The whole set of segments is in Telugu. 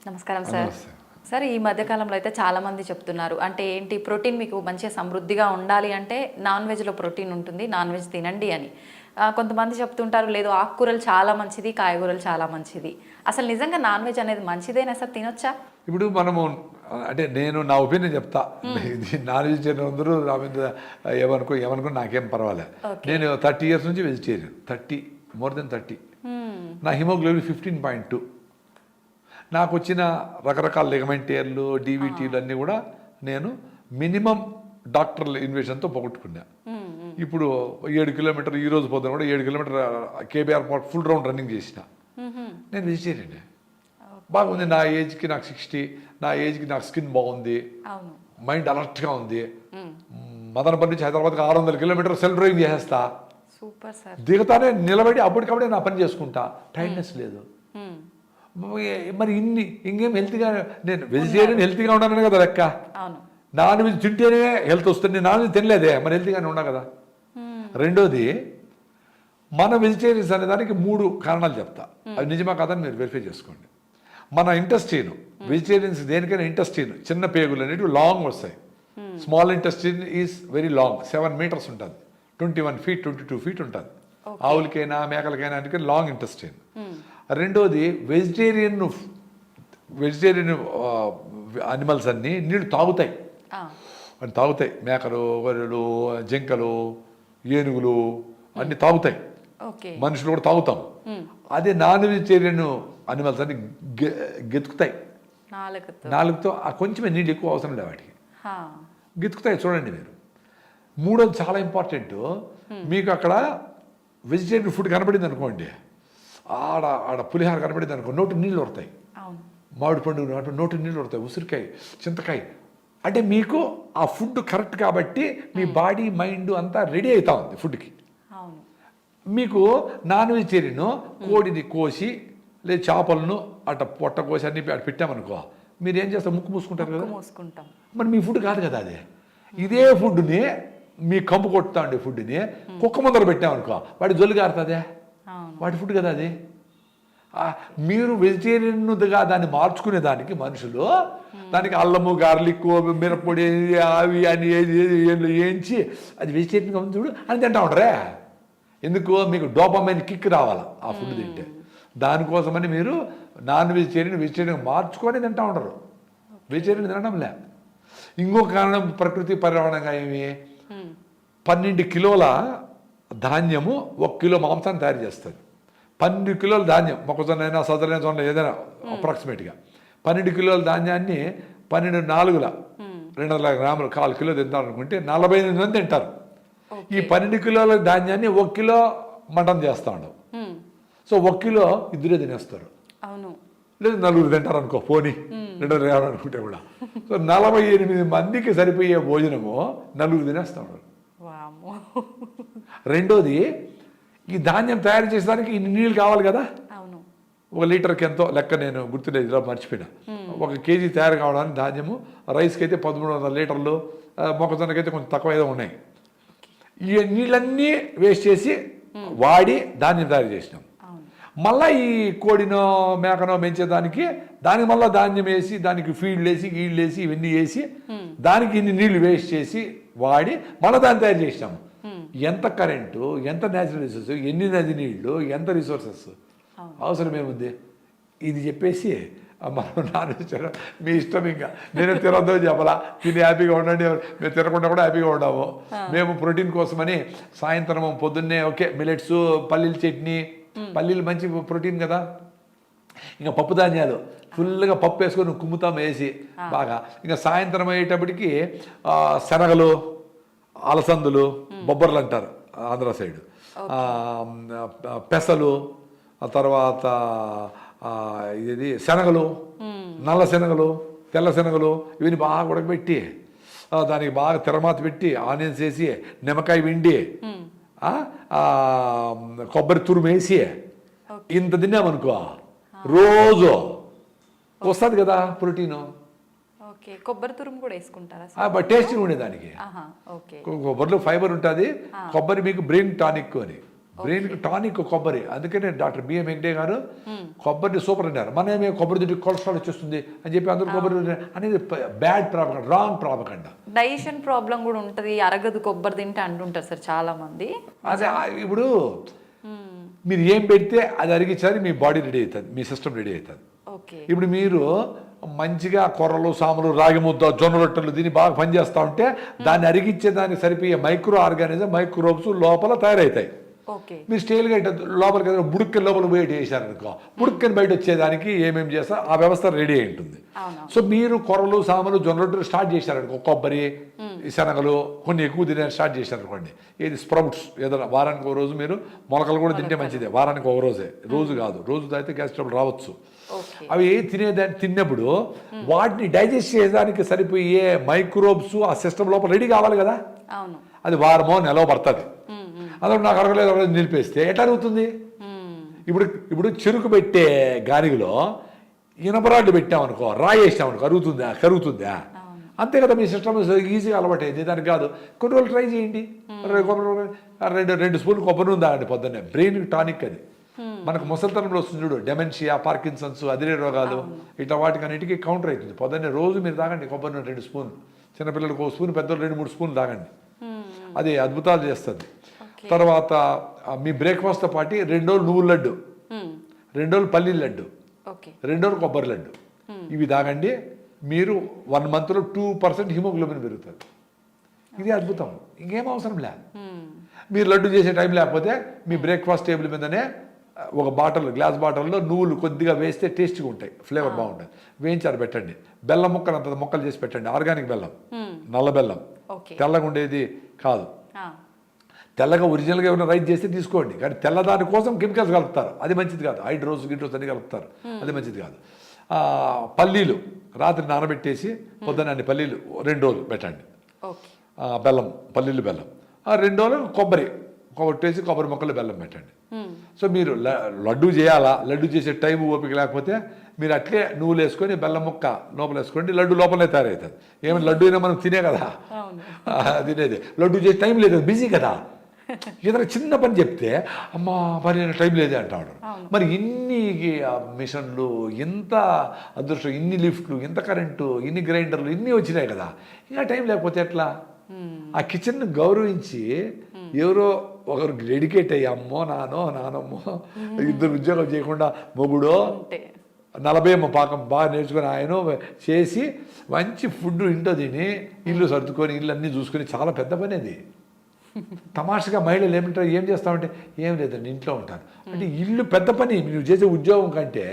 నమస్కారం సార్. నమస్తే. సార్, ఈ మధ్యకాలంలో అయితే చాలామంది చెప్తున్నారు, అంటే ఏంటి, ప్రోటీన్ మీకు మంచిగా సమృద్ధిగా ఉండాలి అంటే నాన్ వెజ్లో ప్రోటీన్ ఉంటుంది, నాన్ వెజ్ తినండి అని. కొంతమంది చెప్తుంటారు, లేదు ఆకుకూరలు చాలా మంచిది, కాయగూరలు చాలా మంచిది. అసలు నిజంగా నాన్ వెజ్ అనేది మంచిదేనా సార్, తినొచ్చా? ఇప్పుడు మనము అంటే నేను నా ఒపీనియన్ చెప్తా. ఇది నాన్ వెజిటేరియన్ అందరూ నా మీద ఏమనుకో నాకేం పర్వాలేదు. నేను 30 years నుంచి వెజిటేరియన్, మోర్ దెన్ 30. నా హిమోగ్లోబిన్ 15.2. నాకు వచ్చిన రకరకాల లిగమెంటేర్లు, డీవీటీలు అన్నీ కూడా నేను మినిమం డాక్టర్ల ఇన్వెషన్తో పోగొట్టుకున్నా. ఇప్పుడు 7 kilometers ఈ రోజు పోతాను కూడా 7 kilometers KBR park full round running చేసిన. నేను వెజిటేరియన్. బాగుంది. నా ఏజ్కి నాకు 60, నా ఏజ్కి నాకు స్కిన్ బాగుంది, మైండ్ అలర్ట్గా ఉంది. మదనపల్లి నుంచి హైదరాబాద్కి 600 kilometers సెల్ఫ్ డ్రైవింగ్ చేసేస్తా. Super sir. దిగుతానే నిలబడి అప్పటికప్పుడే నా పని చేసుకుంటా. టైర్డ్నెస్ లేదు. మరి ఇంకేం హెల్తీగా, నేను వెజిటేరియన్ హెల్తీగా ఉన్నాను కదా లెక్క. నాన్ వెజ్ తింటేనే హెల్త్ వస్తుంది. నేను నాన్ వెజ్ తినలేదే, మరి హెల్తీగానే ఉన్నా కదా. రెండోది, మన వెజిటేరియన్స్ అనే దానికి 3 కారణాలు చెప్తా. అది నిజమా కాదని మీరు వెరిఫై చేసుకోండి. మన ఇంటెస్టైన్, వెజిటేరియన్స్ దేనికైనా ఇంటెస్టైన్, చిన్న పేగులు అనేవి లాంగ్ వస్తాయి. Small intestine is very long, 7 meters ఉంటుంది, 21 feet 22 feet ఉంటుంది. ఆవులకైనా మేకలకైనా అంటే లాంగ్ ఇంటెస్టైన్. రెండోది, వెజిటేరియన్ అనిమల్స్ అన్నీ నీళ్ళు తాగుతాయి. మేకలు, గొర్రెలు, జింకలు, ఏనుగులు అన్నీ తాగుతాయి. మనుషులు కూడా తాగుతాం. అదే నాన్ వెజిటేరియన్ అనిమల్స్ అన్ని గెతుకుతాయి నాలుగుతో. కొంచెమే నీళ్ళు ఎక్కువ అవసరం లేదు వాటికి, గెతుకుతాయి. చూడండి మీరు. మూడోది చాలా ఇంపార్టెంట్. మీకు అక్కడ వెజిటేరియన్ ఫుడ్ కనపడింది అనుకోండి, ఆడ పులిహార కనపడింది అనుకో, నోటి నీళ్ళు వస్తాయి. మామిడి పండు నోటి నీళ్ళు వస్తాయి, ఉసిరికాయ, చింతకాయ. అంటే మీకు ఆ ఫుడ్ కరెక్ట్ కాబట్టి మీ బాడీ మైండ్ అంతా రెడీ అవుతా ఉంది ఫుడ్కి. మీకు నాన్ వెజిటేరియన్ కోడిని కోసి లేదా చేపలను అట్ట పొట్ట కోసి అన్ని అటు పెట్టామనుకో, మీరు ఏం చేస్తారు, ముక్కు మూసుకుంటారు కదా. మరి మీ ఫుడ్ కాదు కదా అది. ఇదే ఫుడ్ని మీ కంపు కొట్టుతా ఉండే ఫుడ్ని కుక్క ముందర పెట్టామనుకో, వాడి జొల్లు కారుతుందే, వాటి ఫుడ్ కదా అది. మీరు వెజిటేరియన్గా దాన్ని మార్చుకునే దానికి మనుషులు దానికి అల్లము, గార్లిక్, మిరప్పొడి, అవి అని వేయించి అది వెజిటేరియన్గా ఉంది చూడు అని తింటా ఉంటారే. ఎందుకు? మీకు డోపమైన్ కిక్ రావాలి ఆ ఫుడ్ తింటే. దానికోసమని మీరు నాన్ వెజిటేరియన్ మార్చుకొని తింటా ఉంటారు. వెజిటేరియన్ తినడంలే. ఇంకొక కారణం ప్రకృతి పర్యావరణంగా ఏమి, 12 kilos ధాన్యము 1 kilo మాంసాన్ని తయారు చేస్తుంది. 12 kilos ధాన్యం, మొక్కజొన్న అయినా సదరైన జొన్న ఏదైనా అప్రాక్సిమేట్గా 12 kilos ధాన్యాన్ని 12 4 200 grams 1/4 kilo తింటారు అనుకుంటే 48 మంది తింటారు. ఈ 12 kilos ధాన్యాన్ని 1 kilo మటన్ చేస్తా ఉండవు. సో 1 kilo ఇద్దరే తినేస్తారు. లేదు 4 తింటారు అనుకో, పోనీ 200 అనుకుంటే కూడా. సో 48 మందికి సరిపోయే భోజనము 4 తినేస్తా ఉన్నారు. రెండోది, ఈ ధాన్యం తయారు చేసేదానికి ఇన్ని నీళ్ళు కావాలి కదా. 1 లీటర్కి ఎంతో లెక్క నేను గుర్తులేదు, ఇలా మర్చిపోయినా. 1 kg తయారు కావడానికి ధాన్యము, రైస్కి అయితే 1300 లీటర్లు, మొక్కజొన్నకైతే కొంచెం తక్కువ ఏదో ఉన్నాయి. ఈ నీళ్ళన్నీ వేస్ట్ చేసి వాడి ధాన్యం తయారు చేసినాం. మళ్ళీ ఈ కోడినో మేకనో పెంచేదానికి దానికి మళ్ళీ ధాన్యం వేసి, దానికి ఫీల్డ్ వేసి, గీళ్ళు వేసి, ఇవన్నీ వేసి దానికి ఇన్ని నీళ్లు వేస్ట్ చేసి వాడి మళ్ళీ దాన్ని తయారు చేసినాము. ఎంత కరెంటు, ఎంత న్యాచురల్ రిసోర్సెస్, ఎన్ని నది నీళ్లు, ఎంత రిసోర్సెస్ అవసరం ఏముంది. ఇది చెప్పేసి మనం నాన్ వెజిటేరియన్ మీ ఇష్టం, ఇంకా నేను తినొద్దు చెప్పాలా, తిని హ్యాపీగా ఉండండి, మేము తినకుండా కూడా హ్యాపీగా ఉన్నాము. మేము ప్రోటీన్ కోసమని సాయంత్రం పొద్దున్నే ఓకే మిల్లెట్స్, పల్లీల చట్నీ, పల్లీలు మంచి ప్రోటీన్ కదా. ఇంకా పప్పు ధాన్యాలు ఫుల్గా పప్పు వేసుకొని కుమ్ముతాం వేసి బాగా. ఇంకా సాయంత్రం అయ్యేటప్పటికి శనగలు, అలసందులు, బొబ్బర్లు అంటారు ఆంధ్ర సైడ్, పెసలు, ఆ తర్వాత ఇది శనగలు, నల్ల శనగలు, తెల్ల శనగలు, ఇవన్నీ బాగా ఉడకబెట్టి దానికి బాగా తెరమాత పెట్టి ఆనియన్స్ వేసి, నిమ్మకాయ పిండి, కొబ్బరి తురుము వేసి ఇంత తిన్నామనుకో రోజు వస్తుంది కదా ప్రోటీను. కొబ్బరి తురుము కూడా వేసుకుంటారా? టేస్టింగ్ ఉండేదానికి. కొబ్బరిలో ఫైబర్ ఉంటుంది. కొబ్బరి మీకు బ్రెయిన్ టానిక్ అని, బ్రెయిన్కి టానిక్ కొబ్బరి. అందుకనే డాక్టర్ బిఎం హెగ్డే గారు కొబ్బరిని సూపర్ అన్నారు. మనమే కొబ్బరి తింటే కొలెస్ట్రాల్ వచ్చేస్తుంది అని చెప్పి అందరూ కొబ్బరి అనేది bad propaganda, wrong propaganda. Digestion problem కూడా ఉంటుంది, అరగదు కొబ్బరి తింటే అంటుంటారు సార్ చాలా మంది. అదే ఇప్పుడు మీరు ఏం పెడితే అది అరిగించాలి, మీ బాడీ రెడీ అవుతుంది, మీ సిస్టమ్ రెడీ అవుతుంది. ఇప్పుడు మీరు మంచిగా కొర్రలు, సాములు, రాగి ముద్ద, జొన్న రొట్టెలు దీన్ని బాగా పనిచేస్తూ ఉంటే దాన్ని అరిగించే దానికి సరిపోయే మైక్రో ఆర్గానిజం, మైక్రోబ్స్ లోపల తయారవుతాయి. మీరు స్టైల్గా లోపలికి ఏదైనా బుడుక్కని లోపల బయట వేసారనుకో, బుడుక్కని బయట వచ్చేదానికి ఏమేమి చేస్తా ఆ వ్యవస్థ రెడీ అయి ఉంటుంది. సో మీరు కొర్రలు, సాములు, జొన్న రొట్టెలు స్టార్ట్ చేశారనుకో, కొబ్బరి, శనగలు కొన్ని ఎక్కువ తినే స్టార్ట్ చేశారనుకోండి, ఏది స్ప్రౌట్స్ ఏదైనా వారానికి ఒక రోజు మీరు మొలకలు కూడా తింటే మంచిదే. వారానికి ఒక రోజే, రోజు కాదు. రోజు తాగితే గ్యాస్ ట్రబుల్ రావచ్చు. అవి తినేదాన్ని తిన్నప్పుడు వాటిని డైజెస్ట్ చేయడానికి సరిపోయే మైక్రోబ్స్ ఆ సిస్టమ్ లోపల రెడీ కావాలి కదా. అది వారమో నెలలో పడుతుంది. అదే నాకు అరగలేదు నిలిపేస్తే ఎట్లా అరుగుతుంది? ఇప్పుడు చెరుకు పెట్టే గానిలో ఇనపరాళ్ళు పెట్టామనుకో, రాయి వేసామనుకో, కరుగుతుందా? అంతే కదా. మీ సిస్టమ్ ఈజీగా అలవాటైంది, దానికి కాదు. కొన్ని రోజులు ట్రై చేయండి. రెండు స్పూన్లు కొబ్బరి నూనె తాగండి పొద్దున్నే. బ్రెయిన్కి టానిక్ అది. మనకు ముసలితనంలో వస్తుంది చూడు, డెమెన్షియా, పార్కిన్సన్స్, అదిరే రోగాలు, ఇట్లా వాటికన్నిటికీ కౌంటర్ అవుతుంది. పొద్దున్నే రోజు మీరు తాగండి కొబ్బరి నూనె 2 స్పూన్లు. చిన్నపిల్లలకు 1 స్పూన్, పెద్దలు 2-3 స్పూన్లు తాగండి. అది అద్భుతాలు చేస్తుంది. తర్వాత మీ బ్రేక్ఫాస్ట్తో పాటు 2 రోజులు నువ్వుల లడ్డు, 2 రోజులు పల్లీల లడ్డు, 2 రోజులు కొబ్బరి లడ్డు, ఇవి తాగండి. మీరు 1 మంత్లో 2% హిమోగ్లోబిన్ పెరుగుతుంది. ఇది అద్భుతం. ఇంకేం అవసరం లే. మీరు లడ్డు చేసే టైం లేకపోతే మీ బ్రేక్ఫాస్ట్ టేబుల్ మీదనే ఒక గ్లాస్ బాటిల్లో నువ్వులు కొద్దిగా వేస్తే టేస్ట్గా ఉంటాయి, ఫ్లేవర్ బాగుంటుంది. వేయించారు పెట్టండి. బెల్లం ముక్కలు అంత మొక్కలు చేసి పెట్టండి. ఆర్గానిక్ బెల్లం, నల్ల బెల్లం, తెల్లగా ఉండేది కాదు. తెల్లగా ఒరిజినల్గా ఏమైనా రైస్ చేస్తే తీసుకోండి, కానీ తెల్లదాని కోసం కెమికల్స్ కలుపుతారు, అది మంచిది కాదు. హైడ్రోస్ అన్ని కలుపుతారు, అది మంచిది కాదు. పల్లీలు రాత్రి నానబెట్టేసి పొద్దున్న అన్ని పల్లీలు 2 రోజులు పెట్టండి. బెల్లం, పల్లీలు, బెల్లం 2 రోజులు కొబ్బరి కొట్టేసి కొబ్బరి మొక్కలు బెల్లం పెట్టండి. సో మీరు లడ్డు చేయాలా, లడ్డు చేసే టైం ఓపిక లేకపోతే మీరు అట్లే నువ్వులు వేసుకొని బెల్లం ముక్క లోపల వేసుకోండి, లడ్డు లోపలే తయారవుతుంది. ఏమైనా లడ్డు అయినా మనం తినే కదా తినేది. లడ్డు చేసే టైం లేదు, బిజీ కదా. ఏదైనా చిన్న పని చెప్తే అమ్మా పని టైం లేదే అంటాడు. మరి ఇన్ని మిషన్లు, ఇంత అదృష్టం, ఇన్ని లిఫ్ట్లు, ఇంత కరెంటు, ఇన్ని గ్రైండర్లు, ఇన్ని వచ్చినాయి కదా, ఇంకా టైం లేకపోతే ఎట్లా? ఆ కిచెన్ను గౌరవించి ఎవరో ఒకరు డెడికేట్ అయ్యి అమ్మో నానమ్మో 2 ఉద్యోగం చేయకుండా మొగుడో 40 పాకం బాగా నేర్చుకొని ఆయన చేసి మంచి ఫుడ్ ఇంట్లో తిని ఇల్లు సర్దుకొని ఇల్లు అన్నీ చూసుకొని చాలా పెద్ద పని అది. తమాషగా మహిళలు ఏమంటారు, ఏం చేస్తామంటే ఏం లేదండి ఇంట్లో ఉంటాను అంటే ఇల్లు పెద్ద పని. నువ్వు చేసే ఉద్యోగం కంటే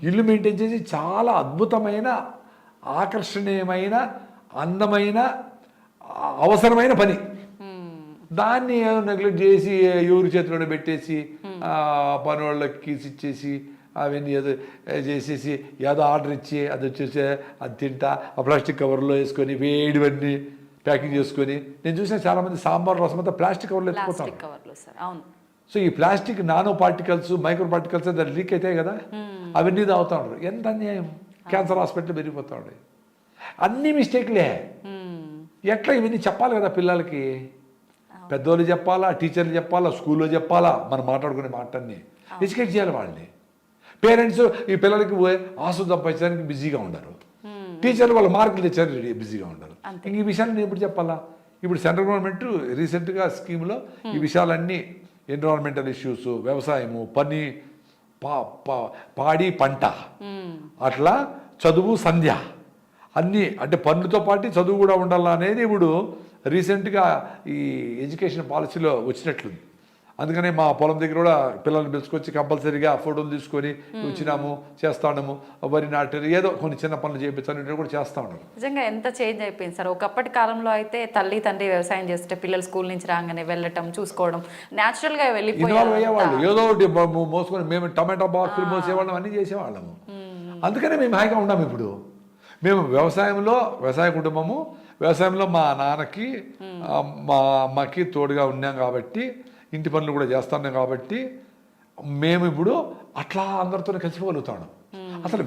ఇల్లు మెయింటైన్ చేసి చాలా అద్భుతమైన, ఆకర్షణీయమైన, అందమైన, అవసరమైన పని. దాన్ని నెగ్లెక్ట్ చేసి ఎవరి చేతిలో పెట్టేసి పని వాళ్ళకి ఇచ్చేసి అవన్నీ ఏదో చేసేసి ఏదో ఆర్డర్ ఇచ్చి అది వచ్చేసి అది తింటా ఆ ప్లాస్టిక్ కవర్లో వేసుకొని వేడివన్నీ ప్యాకింగ్ చేసుకొని. నేను చూసిన చాలామంది సాంబార్ రసం అంతా ప్లాస్టిక్ కవర్లో ఎత్తుకుపోతాను. సో ఈ plastic nano particles, micro particles దాన్ని లీక్ అవుతాయి కదా, అవన్నీ తాగుతూ ఉంటారు. ఎంత అన్యాయం. క్యాన్సర్ హాస్పిటల్ పెరిగిపోతూ ఉంటాయి. అన్ని మిస్టేక్లే. ఎట్లా ఇవన్నీ చెప్పాలి కదా పిల్లలకి. పెద్దోళ్ళు చెప్పాలా, టీచర్లు చెప్పాలా, స్కూల్లో చెప్పాలా, మనం మాట్లాడుకునే మాటన్ని ఎడ్యుకేట్ చేయాలి వాళ్ళని. పేరెంట్స్ ఈ పిల్లలకి ఆశ సంపాదించడానికి బిజీగా ఉండరు, టీచర్లు వాళ్ళ మార్కులు తెచ్చారు బిజీగా ఉండరు. ఇంక ఈ విషయాన్ని నేను ఎప్పుడు చెప్పాలా? ఇప్పుడు సెంట్రల్ గవర్నమెంట్ రీసెంట్గా స్కీమ్లో ఈ విషయాలన్నీ, ఎన్విరాన్మెంటల్ ఇష్యూస్, వ్యవసాయము, పని, పాడి పంట, అట్లా చదువు, సంధ్య అన్నీ, అంటే పనులతో పాటు చదువు కూడా ఉండాలా అనేది ఇప్పుడు రీసెంట్గా ఈ ఎడ్యుకేషన్ పాలసీలో వచ్చినట్లుంది. అందుకనే మా పొలం దగ్గర కూడా పిల్లల్ని పిలుచుకొచ్చి కంపల్సరీగా ఫోటోలు తీసుకొని వచ్చినాము, చేస్తా ఉన్నాము, వరి నాటారు, ఏదో కొన్ని చిన్న పనులు చేయించాలని కూడా చేస్తూ ఉన్నాము. నిజంగా ఎంత చేంజ్ అయిపోయింది సార్. ఒకప్పటి కాలంలో అయితే తల్లి తండ్రి వ్యవసాయం చేస్తే పిల్లలు స్కూల్ నుంచి రాగానే వెళ్ళటం, చూసుకోవడం, న్యాచురల్గా ఇన్వాల్వ్ అయ్యేవాళ్ళు. ఏదో ఒకటి మోసుకొని మేము టమాటా బాక్సులు మోసేవాళ్ళం, అన్నీ చేసేవాళ్ళము. అందుకనే మేము హాయిగా ఉన్నాము. ఇప్పుడు మేము వ్యవసాయ కుటుంబము, వ్యవసాయంలో మా నాన్నకి మా అమ్మకి తోడుగా ఉన్నాం కాబట్టి, ఇంటి పనులు కూడా చేస్తున్నాం కాబట్టి మేము ఇప్పుడు అట్లా అందరితో కలిసిపోగలుగుతాం. అసలు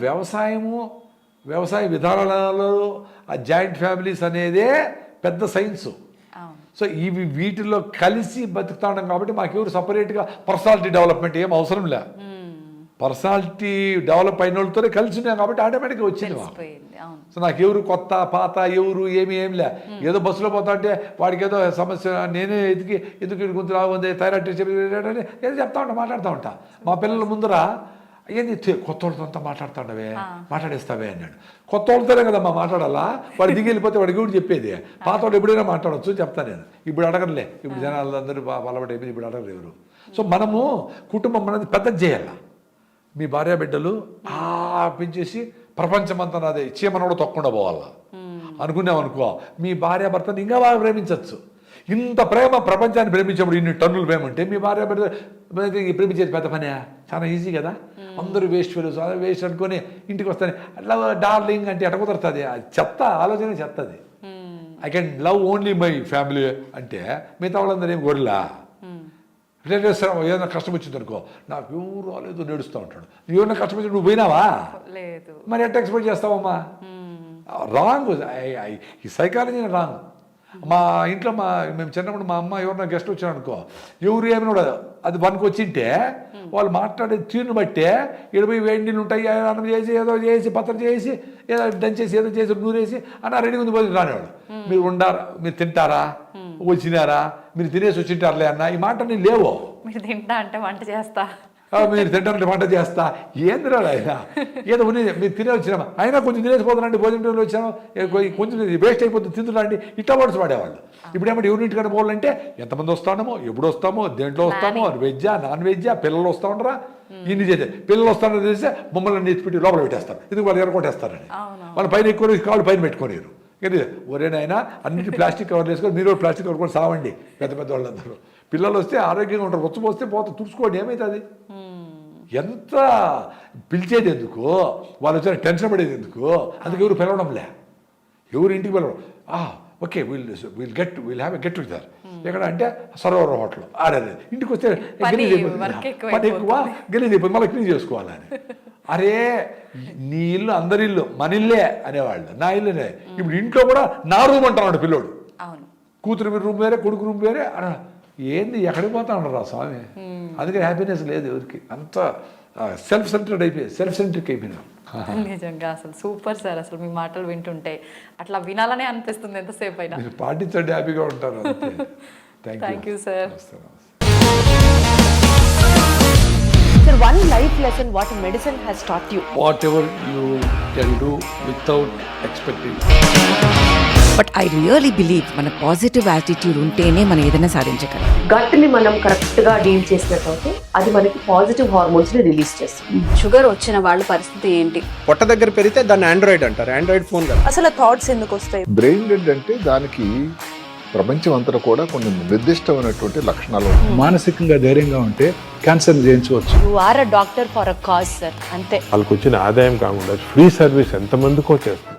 వ్యవసాయ విధానాలలో ఆ జాయింట్ ఫ్యామిలీస్ అనేదే పెద్ద సైన్సు. సో ఇవి వీటిలో కలిసి బతుకుతా ఉన్నాం కాబట్టి మాకెవరు సపరేట్గా పర్సనాలిటీ డెవలప్మెంట్ ఏం అవసరం లే. పర్సనాలిటీ డెవలప్ అయిన వాళ్ళతోనే కలిసి ఉన్నాం కాబట్టి ఆటోమేటిక్గా వచ్చింది మాకు. పోయింది. అవును. సో నాకు ఎవరు కొత్త పాత ఎవరు ఏం లే. ఏదో బస్సులో పోతా అంటే వాడికి ఏదో సమస్య నేనే ఎందుకు గుంతు రాగుంది థైరాయిడ్ ఏదో చెప్తా ఉంటా, మాట్లాడుతూ ఉంటా. మా పిల్లల ముందర ఏంది కొత్త వాళ్ళతో అంతా మాట్లాడుతుండవే, మాట్లాడేస్తావే అన్నాడు. కొత్త వాళ్ళతోనే కదా మాట్లాడాలా, వాడు దిగి వెళ్ళిపోతే వాడికి కూడా చెప్పేది. పాత వాళ్ళు ఎప్పుడైనా మాట్లాడవచ్చు చెప్తాను నేను. ఇప్పుడు అడగలే, ఇప్పుడు జనాలు అందరూ అలవాటు అయిపోయింది, ఇప్పుడు అడగరు ఎవరు. సో మనము కుటుంబం అనేది పెద్దది చేయాల. మీ భార్య బిడ్డలు పెంచేసి ప్రపంచమంతా నాదే చీమనోడు తొక్కకుండా పోవాలా అనుకున్నామనుకో, మీ భార్య భర్తను ఇంకా బాగా ప్రేమించవచ్చు. ఇంత ప్రేమ ప్రపంచాన్ని ప్రేమించేప్పుడు ఇన్ని టన్నులు ప్రేమ ఉంటే మీ భార్య బిడ్డ ప్రేమించేది పెద్ద పనే, చాలా ఈజీ కదా. అందరూ వేస్ట్ ఫెలోస్ వేస్ట్ అనుకొని ఇంటికి వస్తాను అట్లా డార్లింగ్ అంటే ఎట్ట కుదరుతుంది, అది చెత్త ఆలోచన చెత్తది. I can love only my family అంటే మిగతా వాళ్ళందరూ ఏం కోరిలా. రిలేటివ్స్ ఏదైనా కష్టం వచ్చింది అనుకో, నాకు ఎవరు రాలేదు నడుస్తూ ఉంటాడు. ఎవరైనా కష్టం వచ్చి నువ్వు పోయినావా లేదు, మరి ఎట్లా ఎక్స్పెక్ట్ చేస్తావమ్మా? రాంగ్, ఈ సైకాలజీ రాంగ్. మా ఇంట్లో మేము చిన్నప్పుడు మా అమ్మ ఎవరైనా గెస్ట్ వచ్చారు అనుకో, ఎవరు ఏమైనా కూడా అది వన్కి వచ్చింటే వాళ్ళు మాట్లాడే తీరును బట్టే 70 వేడి నీళ్ళు ఉంటాయి, అన్నం చేసి ఏదో చేసి పత్రం చేసి ఏదో దంచేసి ఏదో చేసి నూరేసి అన్న రెడీ ఉంది పోయి రానివాడు. మీరు ఉండారా, మీరు తింటారా, వచ్చినారా, మీరు తినేసి వచ్చింటారులే అన్న ఈ మాట నేను లేవు. మీరు తింటా అంటే వంట చేస్తా, మీరు తింటారంటే వంట చేస్తా, ఏందిరా ఆయన ఏదో ఉన్నది మీరు తినే వచ్చినామా, అయినా కొంచెం తినేసిపోతానండి, భోజనం వచ్చాము కొంచెం వేస్ట్ అయిపోతుంది తింటున్నాండి, ఇట్లా వర్డ్స్ వాడేవాళ్ళు. ఇప్పుడు ఏమంటే యూనిట్గానే పోవాలంటే ఎంతమంది వస్తామో, ఎప్పుడు వస్తామో, దేంట్లో వస్తామో, వెజ్జా నాన్ వెజ్జా, పిల్లలు వస్తూ ఉండరా, ఇన్ని చేస్తే పిల్లలు వస్తారని తెలిస్తే మమ్మల్ని ఎత్తిపెట్టి లోపల పెట్టేస్తారు. ఎందుకు వాళ్ళు ఎరగొట్టేస్తారని వాళ్ళు పైన ఎక్కువ కాళ్ళు పైన పెట్టుకోలేరు. కానీ ఒరేనైనా అన్నింటి ప్లాస్టిక్ కవర్లు వేసుకొని మీరు ప్లాస్టిక్ కవర్ కూడా సావండి. పెద్ద పెద్ద వాళ్ళందరూ పిల్లలు వస్తే ఆరోగ్యంగా ఉంటారు, రొచ్చు పోస్తే పోతే తుడుచుకోండి, ఏమవుతుంది? ఎంత పిలిచేది ఎందుకు, వాళ్ళు వచ్చిన టెన్షన్ పడేది ఎందుకు? అందుకే ఎవరు పిలవడంలే, ఎవరు ఇంటికి పిలవడం. Okay will have a get together ఎక్కడ అంటే సరోవర్ హోటల్ ఆడేది. ఇంటికి వస్తే పని ఎక్కువ గెలీజ్ అయిపోతుంది, మళ్ళీ క్లీన్ చేసుకోవాలని. అరే నీ ఇల్లు అందరి ఇల్లు, మన ఇల్లే అనేవాళ్ళు, నా ఇల్లునే. ఇప్పుడు ఇంట్లో కూడా నా రూమ్ అంటున్నాడు పిల్లోడు, కూతురు రూమ్ వేరే కొడుకు రూమ్ వేరే. ఏంది ఎక్కడికి పోతా ఉండరు రా స్వామి. అందుకే హ్యాపీనెస్ లేదు ఎవరికి, అంత సెల్ఫ్ సెంటర్డ్ అయిపోయి సెల్ఫ్ సెంట్రిక్ అయిపోయినాం. నిజంగా అసలు సూపర్ సార్, అసలు మీ మాటలు వింటుంటే అట్లా వినాలనే అనిపిస్తుంది ఎంతసేపు అయినా. మీరు పాటించండి, హ్యాపీగా ఉంటారు. Thank you sir. Sir, one life lesson what medicine has taught you. Whatever you can do without expecting. But I really believe మన పాజిటివ్ యాటిట్యూడ్ ఉంటేనే మనం ఏదైనా సాధించగలం. గట్ని మనం కరెక్ట్ గా డీల్ చేసినట్లయితే అది మనకి పాజిటివ్ హార్మోన్స్ ని రిలీజ్ చేస్తుంది. షుగర్ వచ్చిన వాళ్ళ పరిస్థితి ఏంటి? పొట్ట దగ్గర పెరిగితే దాన్ని ఆండ్రాయిడ్ అంటారు, ఆండ్రాయిడ్ ఫోన్ కదా. అసలు థాట్స్ ఎందుకు వస్తాయి? బ్రెయిన్ డెడ్ అంటే దానికి ప్రపంచం అంతా కూడా కొన్ని నిర్దిష్టమైనటువంటి లక్షణాలు. మానసికంగా ధైర్యంగా ఉంటే క్యాన్సర్ జయించవచ్చు. You are a doctor for a cause sir, అంతే. వాళ్ళకి వచ్చిన ఆదాయం కాకుండా ఫ్రీ సర్వీస్ ఎంతమందికో చేస్తారు.